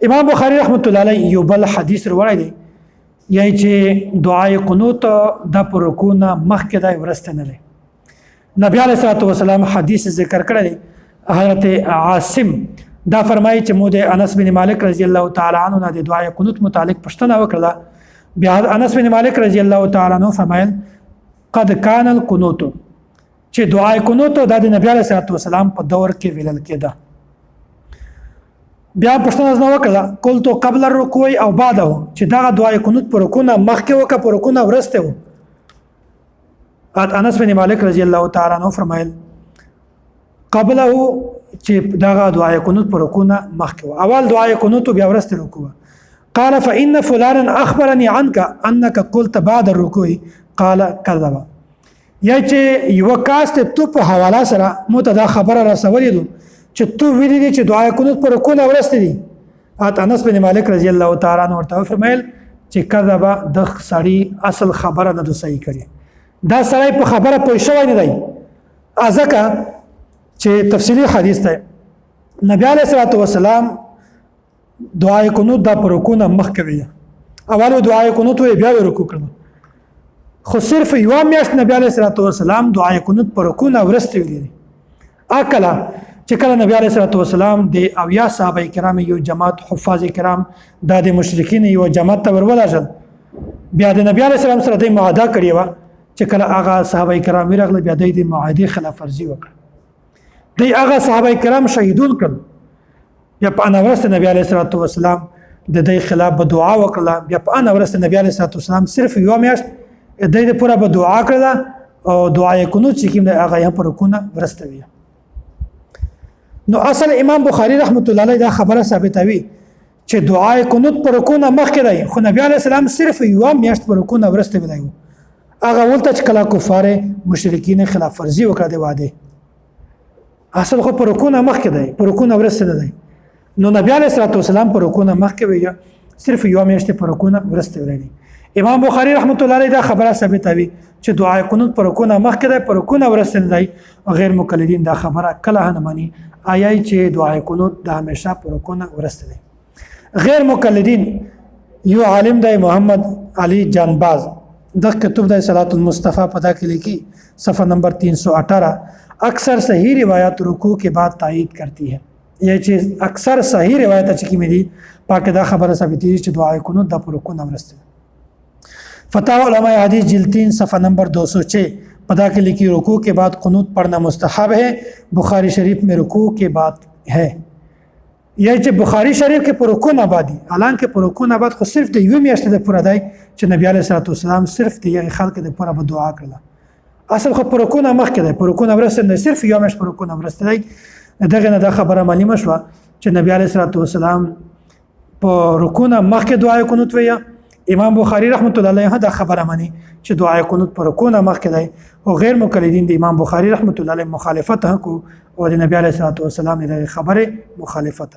امام بخاری رحمت الله علیه یو بل حدیث روایت دی یای چې دعای قنوت د پرکونه مخکې د ورسته نه لري. نبی علیه الصلاه والسلام حدیث ذکر کړی حضرت عاصم دا فرمایي چې مو د انس بن مالک رضی الله تعالی عنہ د دعای قنوت متعلق پوښتنه وکړه. بیا انس بن مالک رضی الله تعالی عنہ فرمایل قد کان القنوت چې دعای قنوت د نبی علیه الصلاه والسلام په دور کې ویل کېده. بیا پښتنه زنه وکړه قلت قبل الركوع او بعده چې دا دعای قنوت پر رکوع مخکې وکړه پر رکوع ورسته و. انس بن مالک رضی الله تعالی عنہ فرمایل قبله چې دا دعای قنوت پر رکوع مخکې و. اول دعای قنوت بیا ورسته رکوع. قال فإن فلانا أخبرني عنك أنك قلت بعد الركوع قال كذب. یا چې یو کاس ته تو په حواله سره متدا خبره رسولې دو چې تو ویلي دي چې دعای قنوت پر رکوع ورسته دي. انس بن مالک رضی الله تعالی عنہ ورته فرمایل چې کذب د سړی اصل خبره نه صحیح کړي. دا سړی په خبره پوه شوی نه دی. ځکه چې تفصیلی حدیث ته نبی علیه الصلاه والسلام دعای قنوت دا پر رکوع مخکې وی. اول دعای قنوت بیا رکوع کړو خو صرف یو میاشت نبی علیه الصلاه والسلام دعای قنوت پر رکوع ورسته ویلي. اکلا چې کله نبی علیه الصلاه والسلام د اویا صحابه کرام یو جماعت حفاظ کرام د مشرکین یو جماعت ته ورولاشل. بیا د نبی علیه السلام سره د معاهده کړی و چې کله هغه صحابه کرام ورغله بیا د معاهده خلاف ورزي وکړه. د هغه صحابه کرام شهیدون کړل. بیا په انا ورسته نبی علیه الصلاه والسلام د دې خلاف به دعا وکړه. بیا په انا ورسته نبی علیه الصلاه والسلام صرف یو میاشت د دې پورا به دعا کړه او دعای قنوت چې کوم هغه یې پر رکوع ورسته وی. نو اصل امام بخاری رحمت الله علیه دا خبره ثابتوي چې دعای قنوت پر رکوع مخکې دی خو نبی علیه السلام صرف یو میاشت پر رکوع ورسته وی. هغه ولته چې کله کفار مشرکین خلاف ورزي وکړه د واده اصل خو پر رکوع مخکې دی پر رکوع ورسته نه دی. نو نبی علیه الصلاه والسلام پر رکوع مخکې وی صرف یو میاشت پر رکوع ورسته وی. امام بخاری رحمت الله علیه دا خبره ثابتوي چې دعای قنوت پر رکوع مخکې دی پر رکوع ورسته نه دی. غیر مقلدین دا خبره کله نه مانی آیای چې دعای قنوت د همیشه پر رکوع ورسته دی. غیر مقلدین یو عالم دی محمد علی جانباز د کتب د صلات المصطفی پتا کې لیکي صفحہ نمبر 318 اکثر صحیح روایت رکوع کے بعد تائید کرتی ہے. یہ چیز اکثر صحیح روایت چې کی ملي پاک دا خبره ثابتي چې دعای قنوت د پر رکوع ورسته. فتاوی علماء حدیث جلد 3 صفحہ نمبر 206 پتا کے لکھی رکوع کے بعد قنوت پڑھنا مستحب ہے. بخاری شریف میں رکوع کے بعد ہے. یہ چې بخاری شریف کې پر رکوع نه بعدي حالانکه پر رکوع نه بعد خو صرف د یو میاشت د پوره دی چې نبی علیه الصلاه والسلام صرف د یغه خلق د پوره به دعا کړله. اصل خو پر رکوع نه مخکې دی پر رکوع نه ورسته نه صرف یو میاشت پر رکوع نه ورسته دی. دغه نه د خبره معلومه شوه چې نبی علیه الصلاه والسلام په رکوع نه مخکې دعای قنوت ویه. امام بخاری رحمت الله علیه دا خبره مانی چې دعای قنوت پر رکوع مخکې دی او غیر مقلدین د امام بخاری رحمت الله علیه مخالفت کو او د نبی علیه الصلاه والسلام د خبره مخالفت